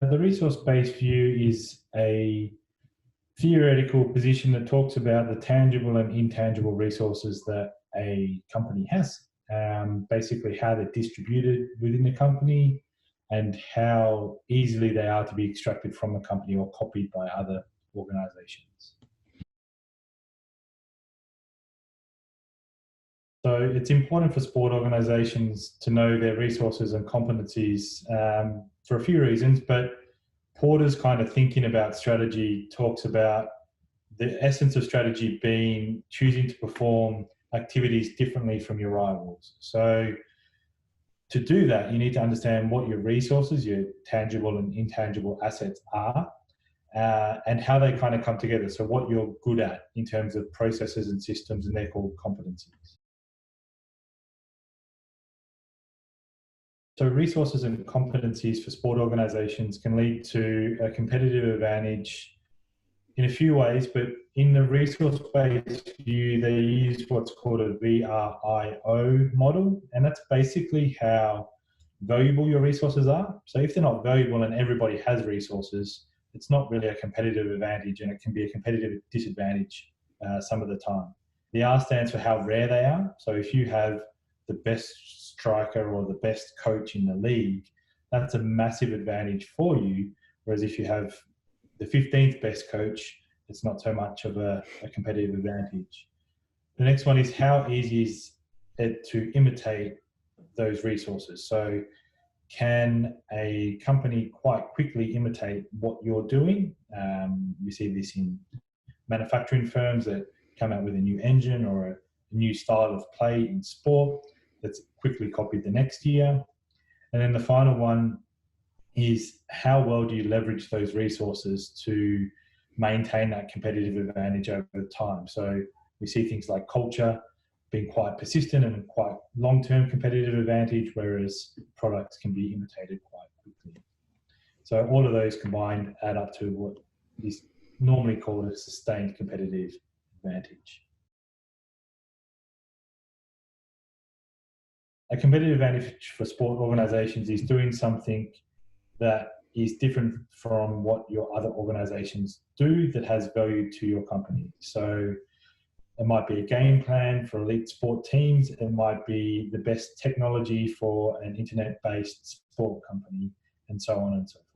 The resource-based view is a theoretical position that talks about the tangible and intangible resources that a company has. Basically how they're distributed within the company and how easily they are to be extracted from a company or copied by other organizations. So it's important for sport organizations to know their resources and competencies for a few reasons, but Porter's kind of thinking about strategy talks about the essence of strategy being choosing to perform activities differently from your rivals. So to do that, you need to understand what your resources, your tangible and intangible assets are, and how they kind of come together. So what you're good at in terms of processes and systems, and they're called competencies. So resources and competencies for sport organizations can lead to a competitive advantage in a few ways, but in the resource-based view, they use what's called a VRIO model, and that's basically how valuable your resources are. So if they're not valuable and everybody has resources, it's not really a competitive advantage, and it can be a competitive disadvantage some of the time. The R stands for how rare they are. So if you have the best striker or the best coach in the league, that's a massive advantage for you. Whereas if you have the 15th best coach, it's not so much of a competitive advantage. The next one is how easy is it to imitate those resources? So can a company quite quickly imitate what you're doing? We see this in manufacturing firms that come out with a new engine or a new style of play in sport that's quickly copied the next year. And then the final one is how well do you leverage those resources to maintain that competitive advantage over time? So we see things like culture being quite persistent and quite long-term competitive advantage, whereas products can be imitated quite quickly. So all of those combined add up to what is normally called a sustained competitive advantage. A competitive advantage for sport organizations is doing something that is different from what your other organizations do that has value to your company. So it might be a game plan for elite sport teams. It might be the best technology for an internet-based sport company, and so on and so forth.